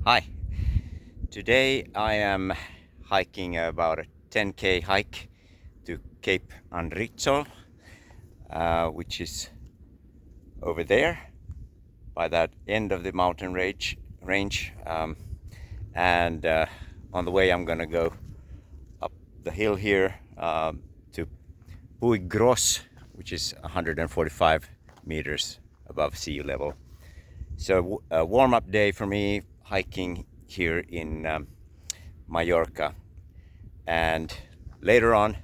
Hi, today I am hiking about a 10k hike to Cape Andritxol, which is over there by that end of the mountain range. And on the way I'm gonna go up the hill here to Puig Gros, which is 145 meters above sea level. So a warm-up day for me hiking here in Mallorca, and later on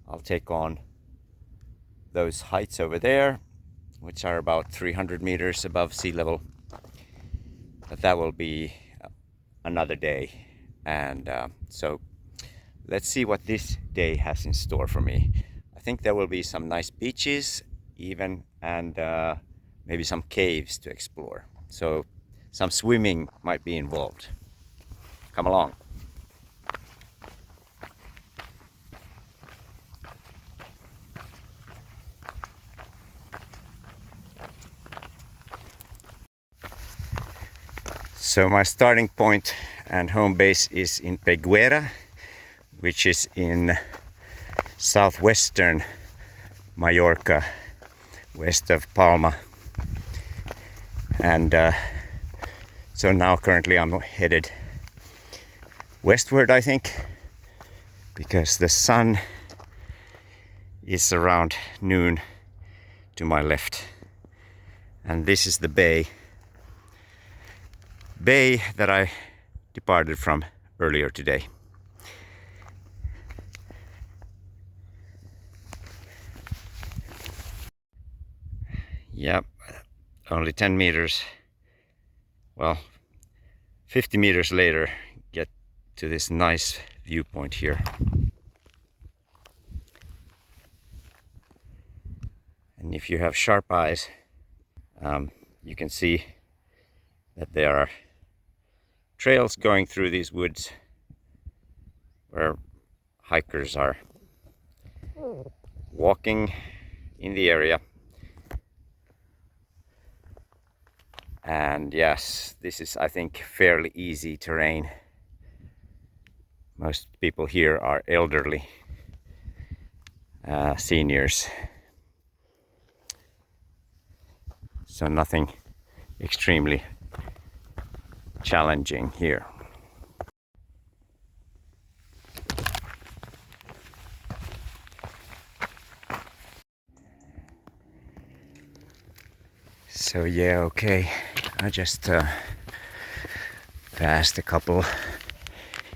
I'll take on those heights over there, which are about 300 meters above sea level, but that will be another day. And so let's see what this day has in store for me. I think there will be some nice beaches even, and maybe some caves to explore, so some swimming might be involved. Come along. So my starting point and home base is in Peguera, which is in southwestern Mallorca, west of Palma. And so now currently I'm headed westward, I think, because the sun is around noon to my left. And this is the bay that I departed from earlier today. Yep, only 10 meters, well, 50 meters later, get to this nice viewpoint here. And if you have sharp eyes, you can see that there are trails going through these woods where hikers are walking in the area. And yes, this is, I think, fairly easy terrain. Most people here are elderly, seniors, so nothing extremely challenging here. So yeah, okay, I just passed a couple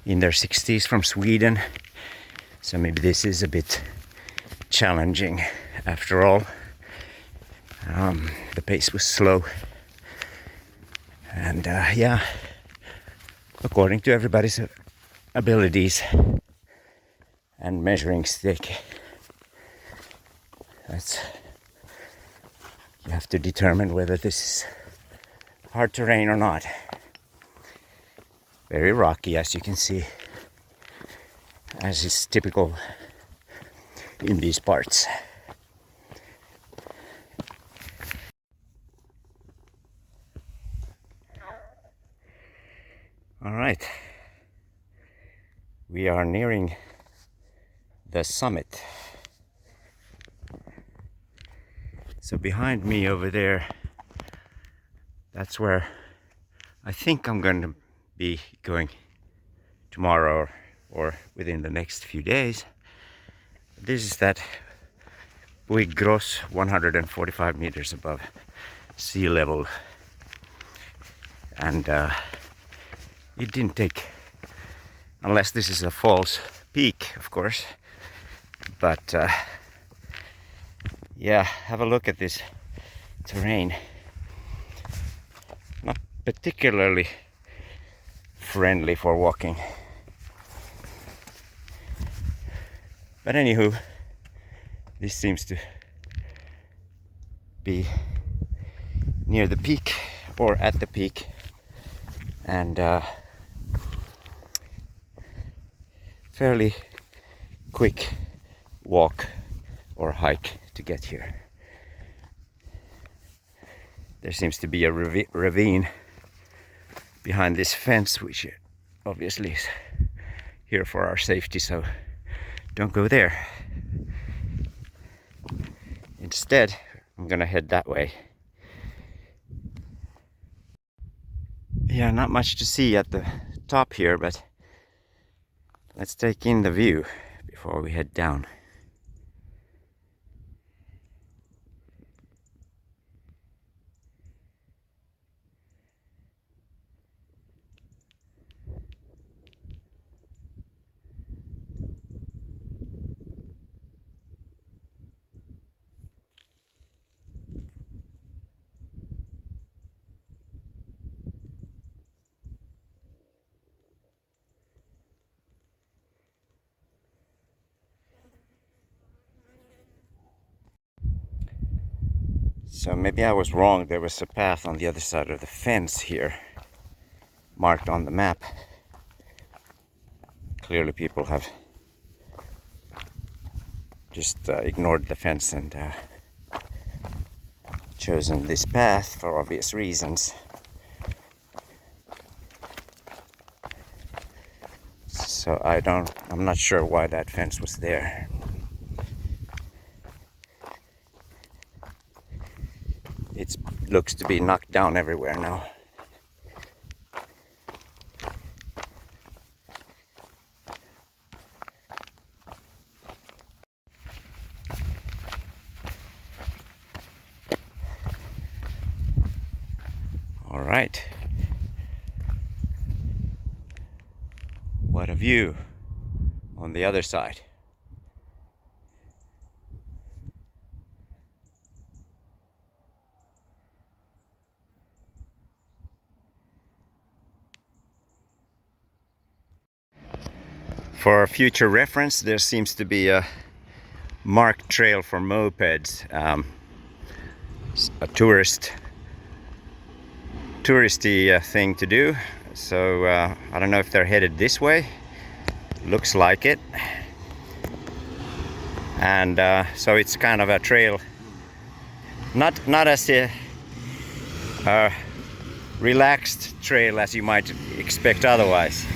in their 60s from Sweden, so maybe this is a bit challenging after all. The pace was slow, and yeah, according to everybody's abilities and measuring stick, you have to determine whether this is hard terrain or not. Very rocky, as you can see, as is typical in these parts. All right, we are nearing the summit. So behind me over there, that's where I think I'm going to be going tomorrow or within the next few days. This is that Puig Gros, 145 meters above sea level. And it didn't take, unless this is a false peak, of course, but yeah, have a look at this terrain. Not particularly friendly for walking, but anywho, this seems to be near the peak or at the peak, and fairly quick walk or hike to get here. There seems to be a ravine behind this fence, which obviously is here for our safety, so don't go there. Instead, I'm gonna head that way. Yeah, not much to see at the top here, but let's take in the view before we head down. So maybe I was wrong. There was a path on the other side of the fence here, marked on the map. Clearly people have just ignored the fence and chosen this path for obvious reasons. So I'm not sure why that fence was there. It looks to be knocked down everywhere now. All right. What a view on the other side. For future reference, there seems to be a marked trail for mopeds, a touristy thing to do. So I don't know if they're headed this way. Looks like it. And so it's kind of a trail, not as a relaxed trail as you might expect otherwise.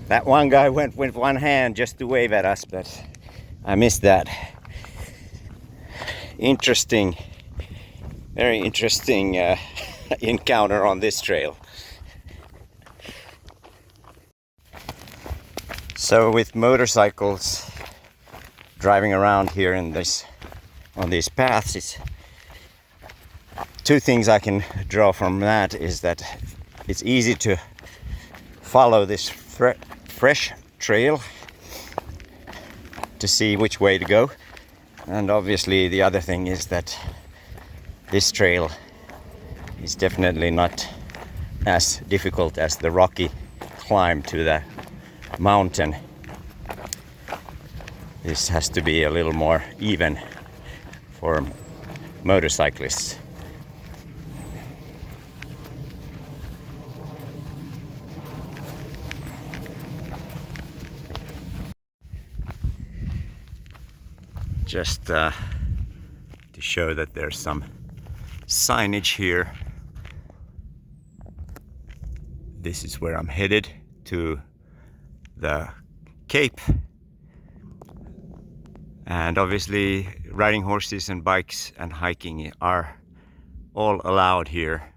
That one guy went with one hand just to wave at us, but I missed that. Interesting, very interesting encounter on this trail. So with motorcycles driving around here on these paths, it's two things I can draw from that is that it's easy to follow this fresh trail to see which way to go. And obviously the other thing is that this trail is definitely not as difficult as the rocky climb to the mountain. This has to be a little more even for motorcyclists. Just to show that there's some signage here. This is where I'm headed, to the Cape. And obviously riding horses and bikes and hiking are all allowed here.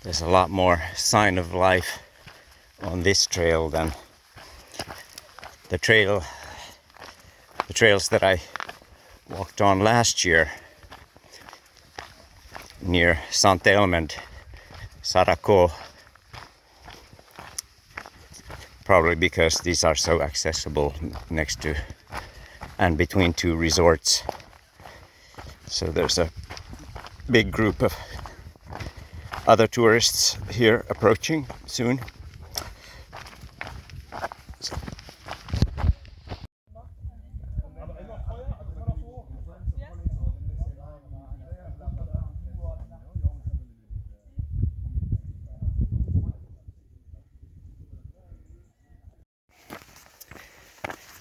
There's a lot more sign of life on this trail than the trails that I walked on last year. near Santelm and Sarako, probably because these are so accessible next to and between two resorts. So there's a big group of other tourists here approaching soon.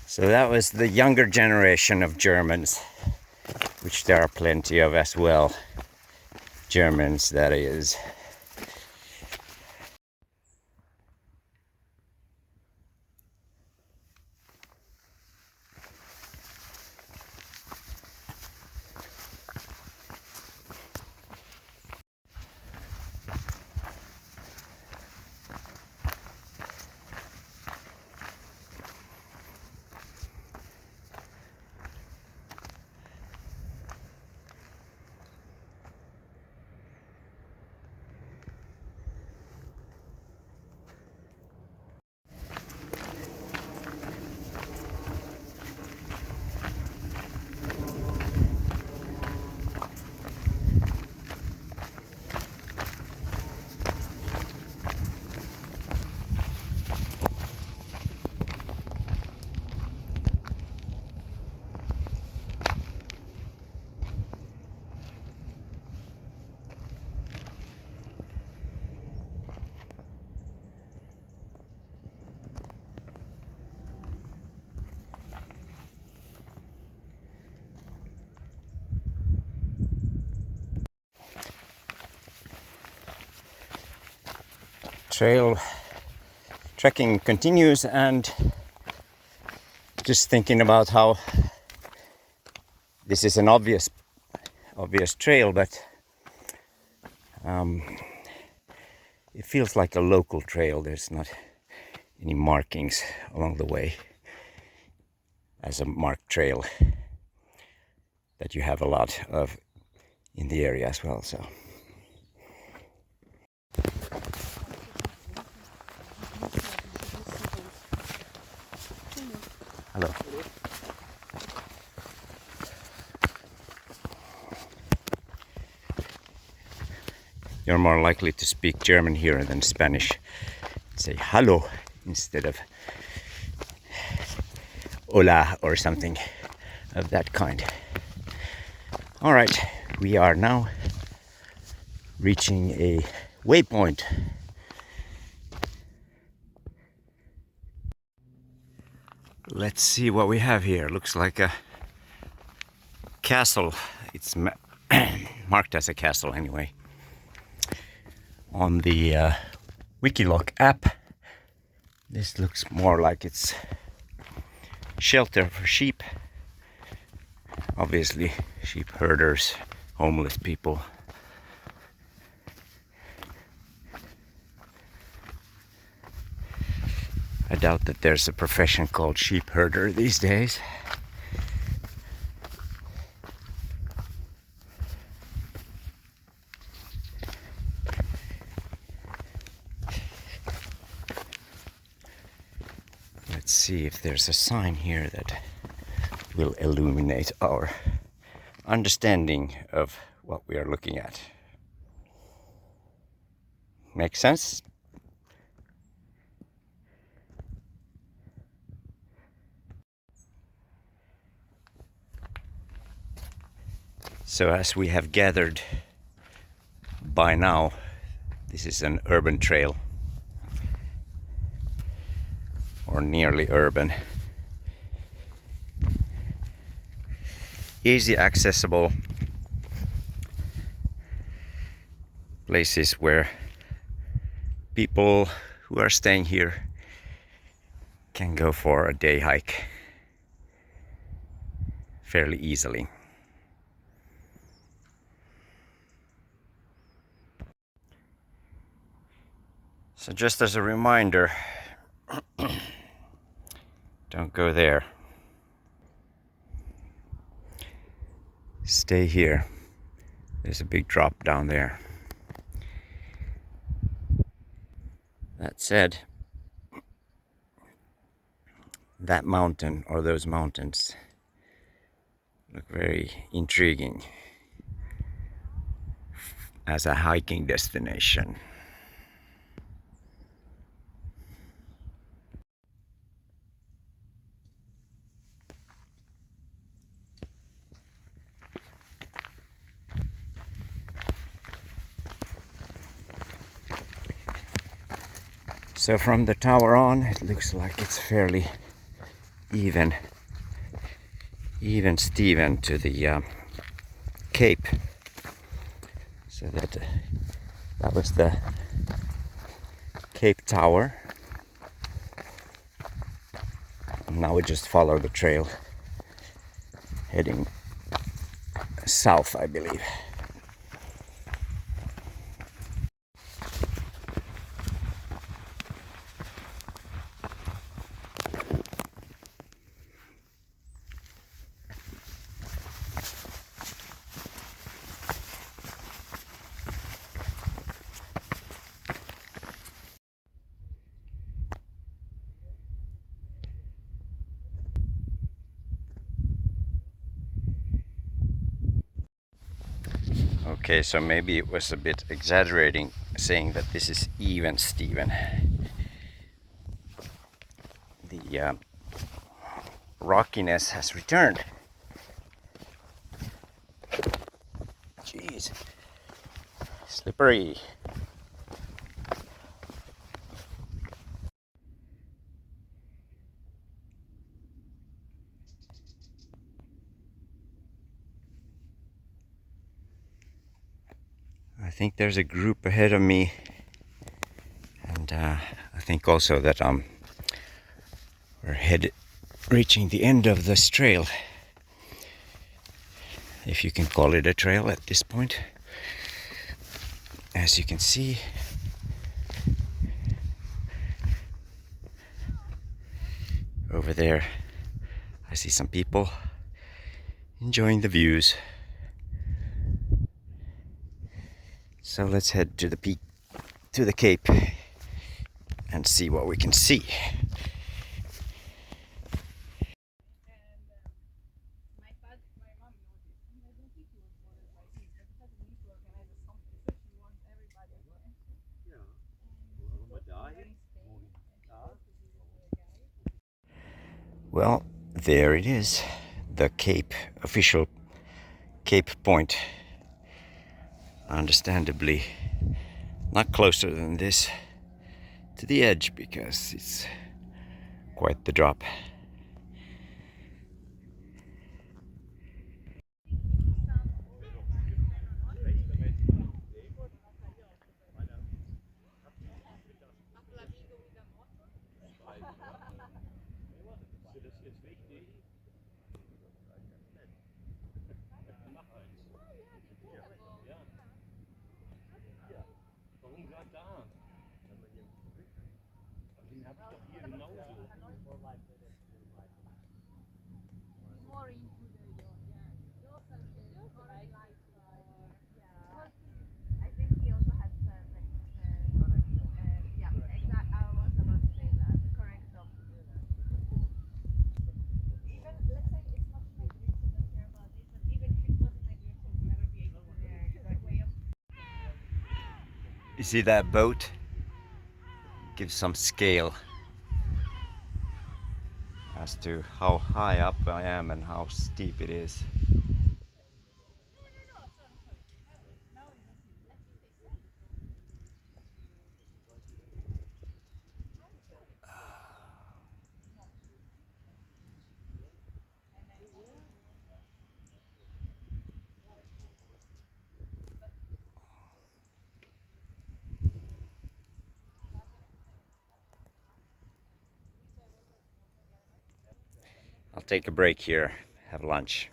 So that was the younger generation of Germans, which there are plenty of as well. Germans, that is. Trail trekking continues, and just thinking about how this is an obvious trail, but it feels like a local trail. There's not any markings along the way as a marked trail that you have a lot of in the area as well. So hello. You're more likely to speak German here than Spanish. Say hello instead of hola or something of that kind. All right, we are now reaching a waypoint. Let's see what we have here. Looks like a castle. It's marked as a castle anyway. On the Wikiloc app, this looks more like it's shelter for sheep. Obviously, sheep herders, homeless people. I doubt that there's a profession called sheep herder these days. Let's see if there's a sign here that will illuminate our understanding of what we are looking at. Make sense? So as we have gathered by now, this is an urban trail, or nearly urban. Easy accessible places where people who are staying here can go for a day hike fairly easily. So just as a reminder, don't go there. Stay here. There's a big drop down there. That said, that mountain or those mountains look very intriguing as a hiking destination. So from the tower on, it looks like it's fairly even Steven to the cape. So that was the Cape Tower. And now we just follow the trail heading south, I believe. Okay, so maybe it was a bit exaggerating saying that this is even Steven. The rockiness has returned. Jeez, slippery. I think there's a group ahead of me, and I think also that we're reaching the end of this trail, if you can call it a trail at this point. As you can see, over there I see some people enjoying the views. So let's head to the peak, to the cape, and see what we can see. Well, there it is, the Cape, official Cape Point. Understandably not closer than this to the edge because it's quite the drop. You see that boat? Gives some scale as to how high up I am and how steep it is. I'll take a break here, have lunch.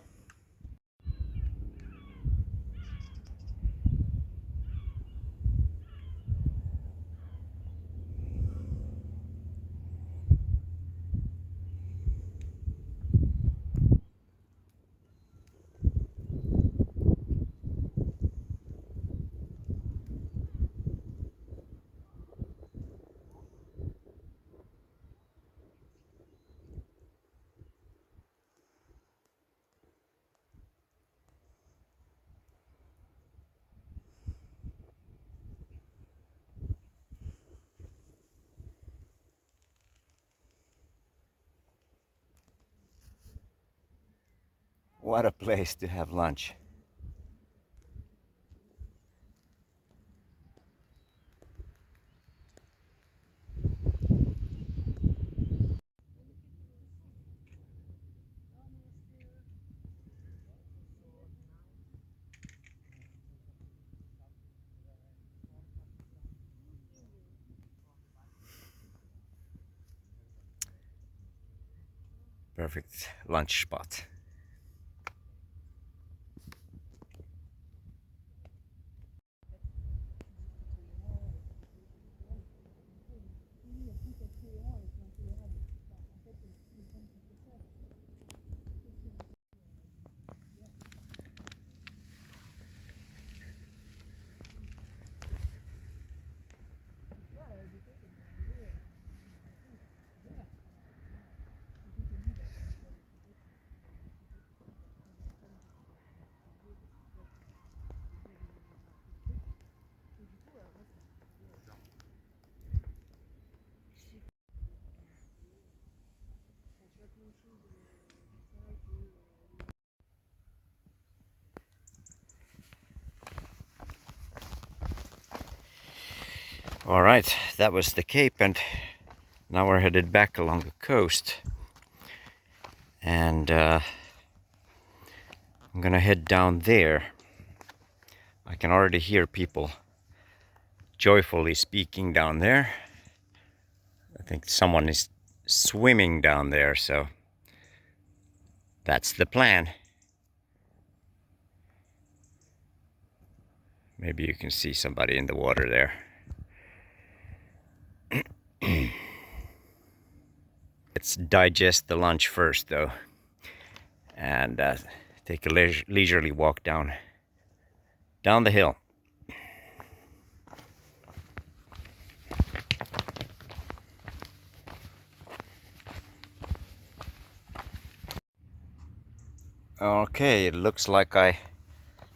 What a place to have lunch. Perfect lunch spot. All right, that was the Cape, and now we're headed back along the coast. And I'm gonna head down there. I can already hear people joyfully speaking down there. I think someone is swimming down there, so that's the plan. Maybe you can see somebody in the water there. Let's digest the lunch first, though, and take a leisurely walk down the hill. Okay, it looks like I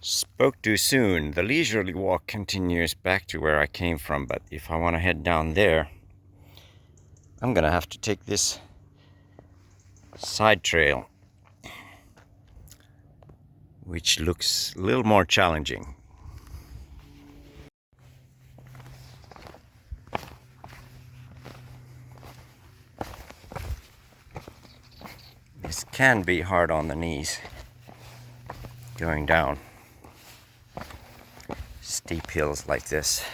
spoke too soon. The leisurely walk continues back to where I came from, but if I want to head down there, I'm gonna have to take this side trail, which looks a little more challenging. This can be hard on the knees going down steep hills like this.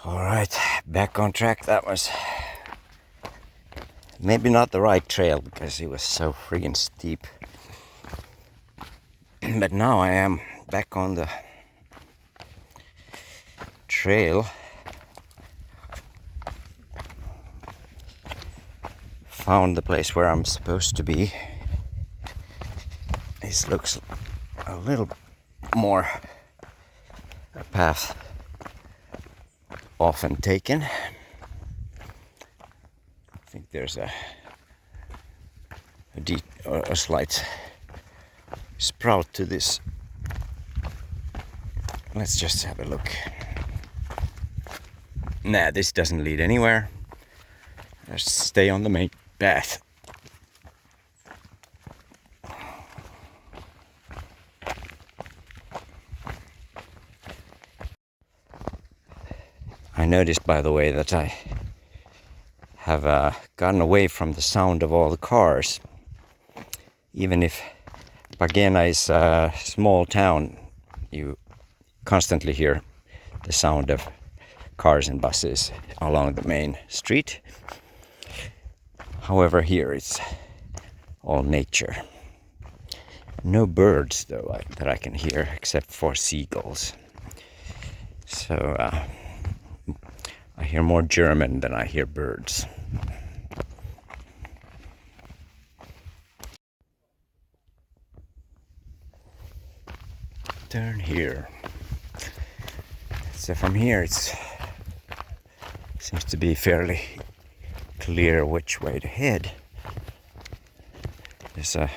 All right, back on track. That was maybe not the right trail because it was so freaking steep. But now I am back on the trail. Found the place where I'm supposed to be. This looks a little more a path often taken. I think there's a slight sprout to this. Let's just have a look. Nah, this doesn't lead anywhere. Let's stay on the main path. I noticed, by the way, that I have gotten away from the sound of all the cars. Even if Peguera is a small town, you constantly hear the sound of cars and buses along the main street. However, here it's all nature. No birds, though, that I can hear, except for seagulls. So I hear more German than I hear birds. Turn here. So from here it seems to be fairly clear which way to head. There's a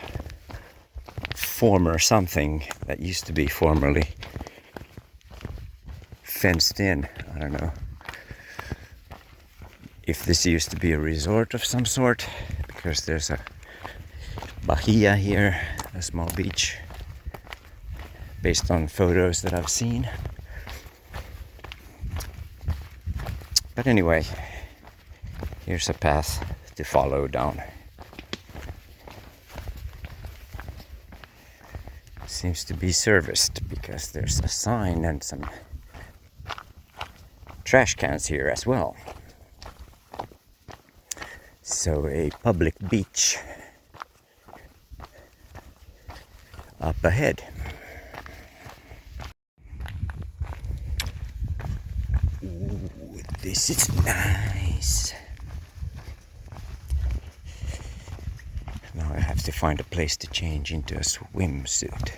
former something that used to be formerly fenced in. I don't know if this used to be a resort of some sort, because there's a bahia here, a small beach, based on photos that I've seen. But anyway, here's a path to follow down. Seems to be serviced because there's a sign and some trash cans here as well. So a public beach up ahead. Ooh, this is nice. Now I have to find a place to change into a swimsuit.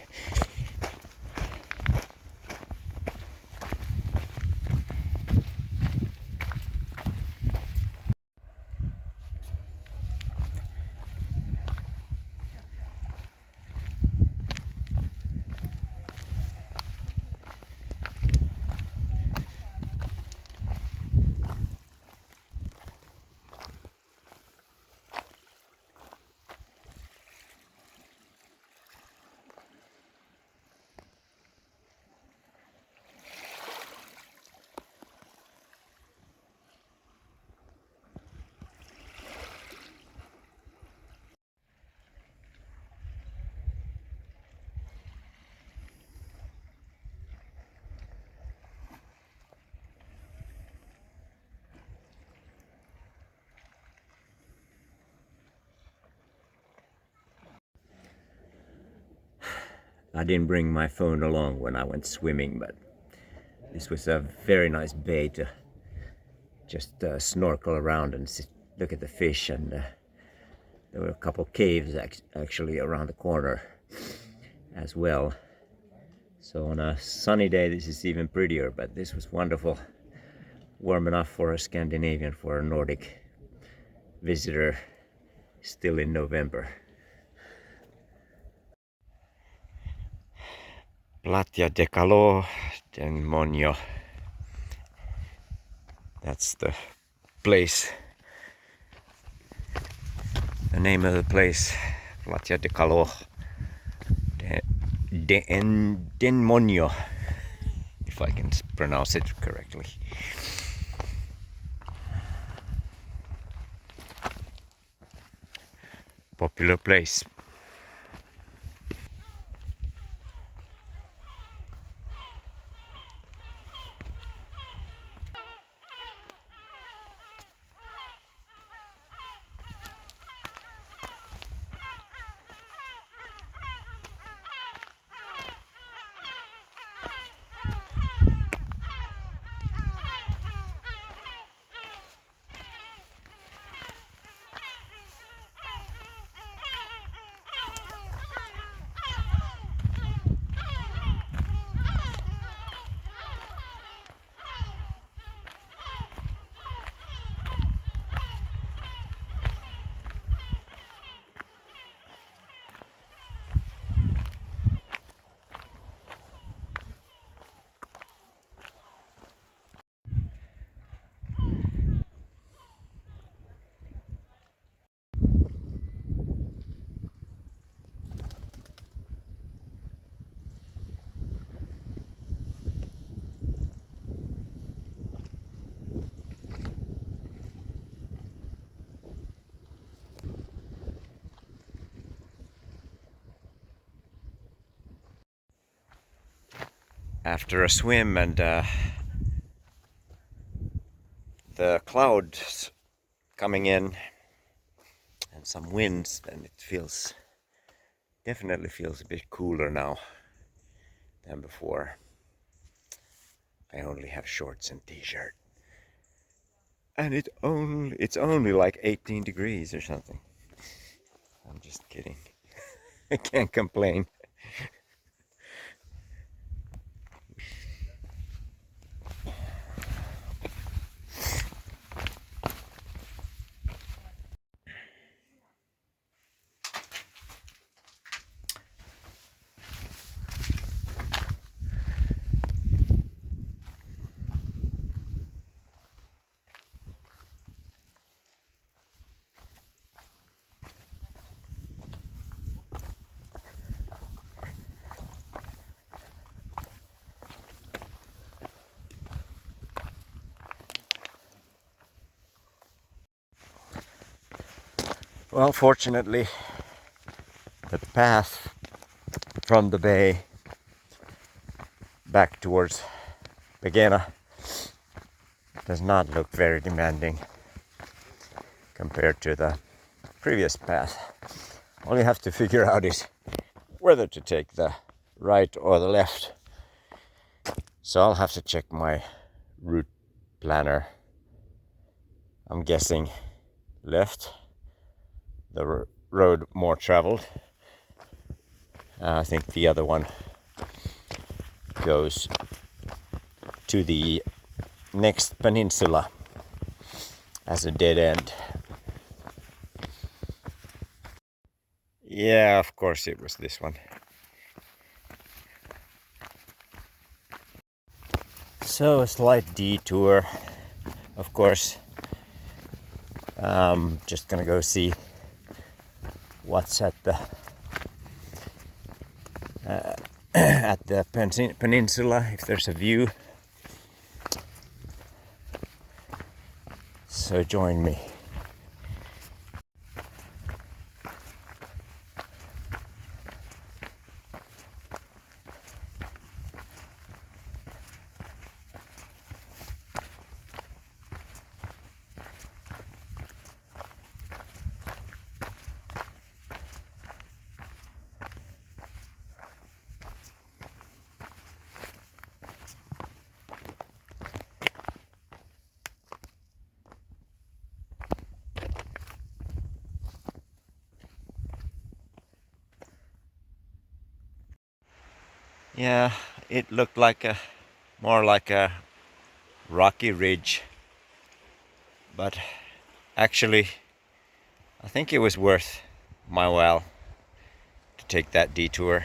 I didn't bring my phone along when I went swimming, but this was a very nice bay to just snorkel around and look at the fish, and there were a couple caves actually around the corner as well. So on a sunny day this is even prettier, but this was wonderful. Warm enough for a Scandinavian, for a Nordic visitor, still in November. Platja de Caló and Monjo. That's the place. The name of the place, Platja de Caló. Den Monjo, if I can pronounce it correctly. Popular place. After a swim and the clouds coming in and some winds, then it definitely feels a bit cooler now than before. I only have shorts and t-shirt, and it's only like 18 degrees or something. I'm just kidding. I can't complain. Well, fortunately, the path from the bay back towards Peguera does not look very demanding compared to the previous path. All you have to figure out is whether to take the right or the left. So I'll have to check my route planner. I'm guessing left, the road more traveled. I think the other one goes to the next peninsula as a dead end. Yeah, of course it was this one. So a slight detour, of course. Just gonna go see what's at the peninsula, if there's a view. So join me. Yeah, it looked like more like a rocky ridge, but actually I think it was worth my while to take that detour.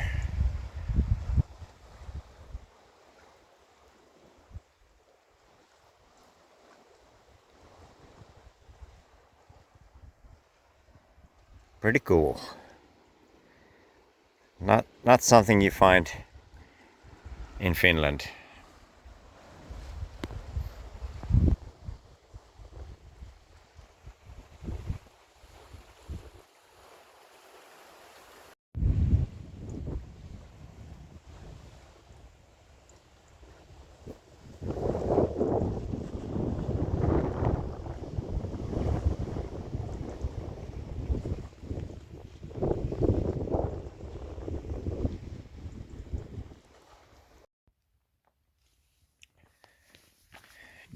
Pretty cool. Not something you find in Finland.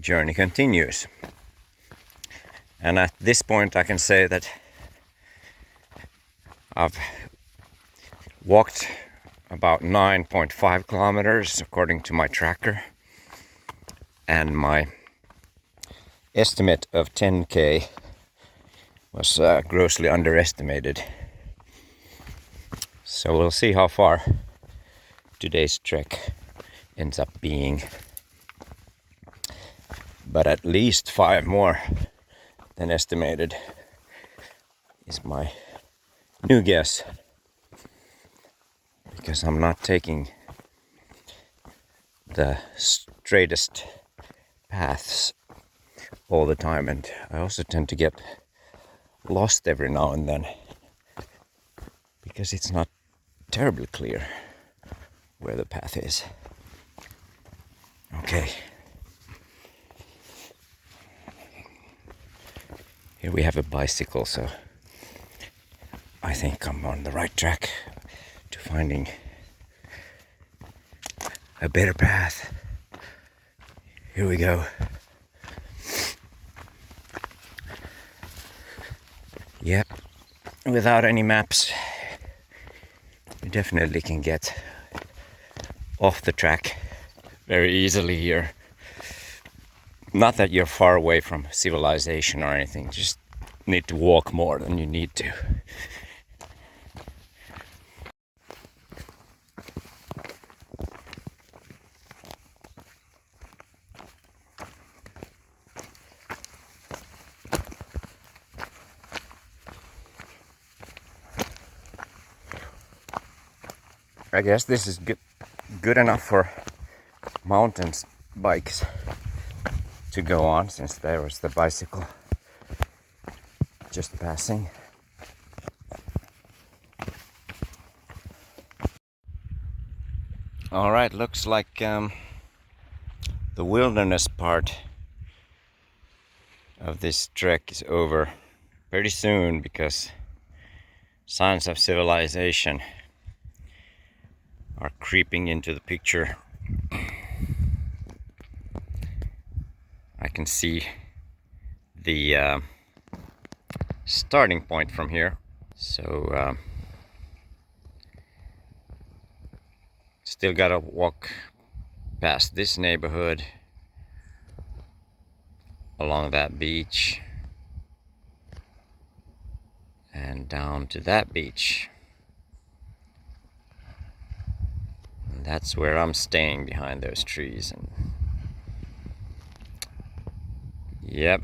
Journey continues. And at this point I can say that I've walked about 9.5 kilometers according to my tracker, and my estimate of 10k was grossly underestimated. So we'll see how far today's trek ends up being. But at least 5 more than estimated is my new guess, because I'm not taking the straightest paths all the time, and I also tend to get lost every now and then because it's not terribly clear where the path is. Okay. Here we have a bicycle, so I think I'm on the right track to finding a better path. Here we go. Yep, without any maps, you definitely can get off the track very easily here. Not that you're far away from civilization or anything, just need to walk more than you need to. I guess this is good enough for mountain bikes to go on, since there was the bicycle just passing. All right, looks like the wilderness part of this trek is over pretty soon, because signs of civilization are creeping into the picture. I can see the starting point from here, so still gotta walk past this neighborhood, along that beach, and down to that beach. And that's where I'm staying, behind those trees. And yep.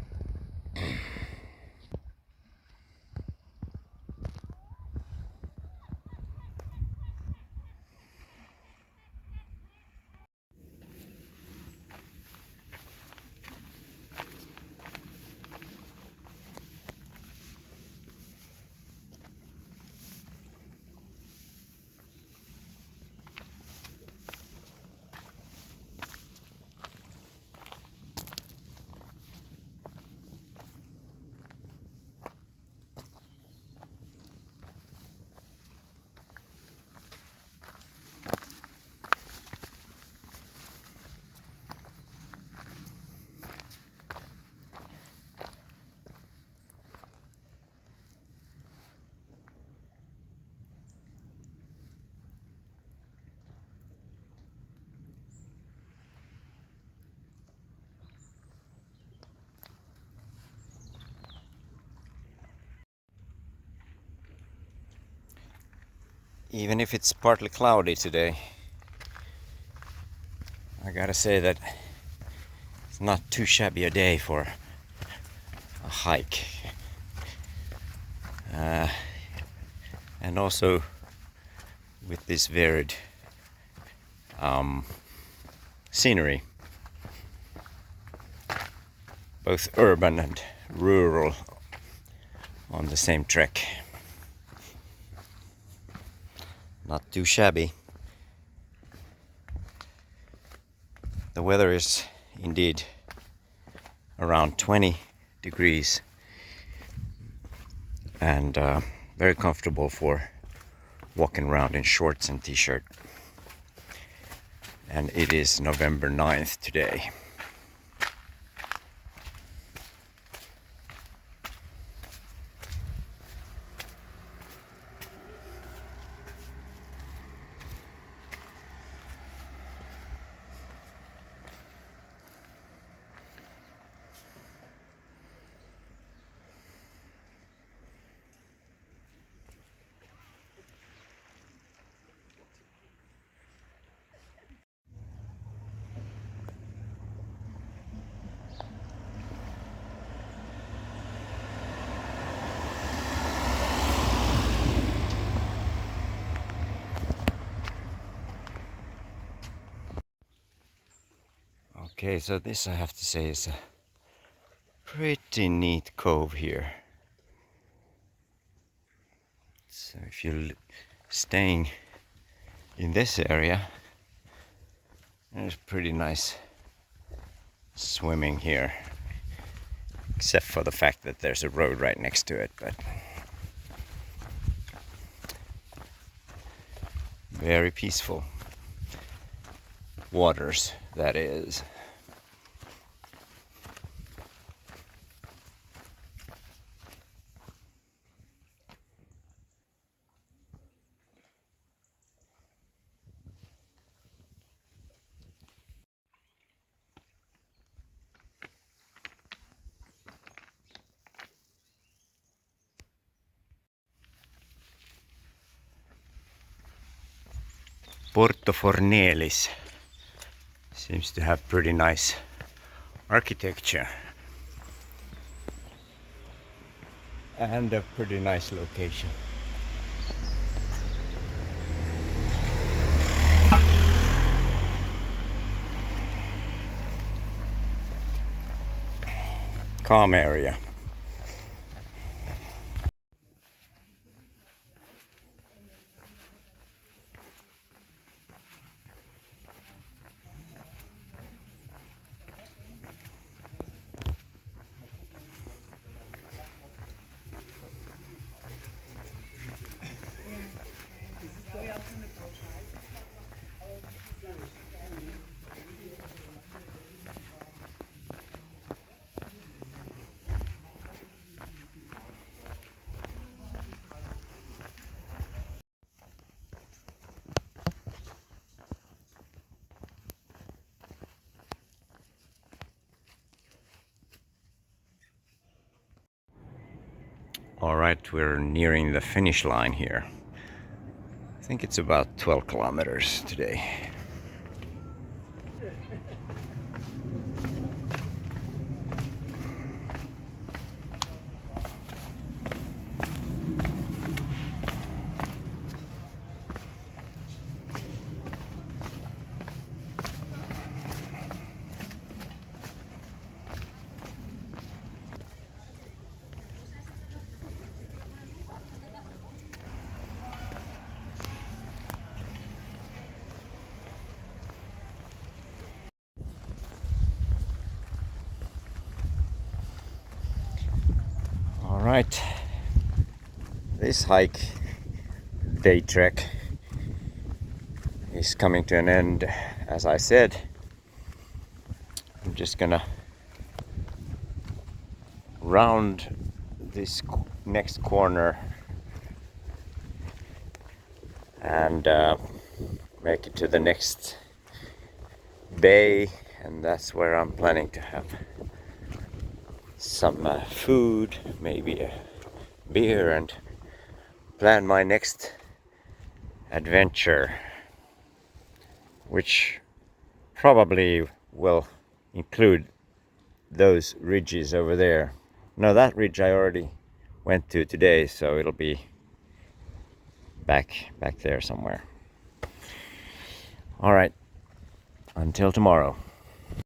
Even if it's partly cloudy today, I gotta say that it's not too shabby a day for a hike. And also with this varied scenery, both urban and rural, on the same trek. Not too shabby. The weather is indeed around 20 degrees and very comfortable for walking around in shorts and t-shirt. And it is November 9th today. Okay, so this, I have to say, is a pretty neat cove here. So if you're staying in this area, there's pretty nice swimming here, except for the fact that there's a road right next to it, but very peaceful waters, that is. Porto Fornells seems to have pretty nice architecture and a pretty nice location. Calm area. All right, we're nearing the finish line here. I think it's about 12 kilometers today. All right, this hike, day trek, is coming to an end. As I said, I'm just gonna round this next corner and make it to the next bay, and that's where I'm planning to have some food, maybe a beer, and plan my next adventure, which probably will include those ridges over there. No, that ridge I already went to today, so it'll be back there somewhere. All right, until tomorrow.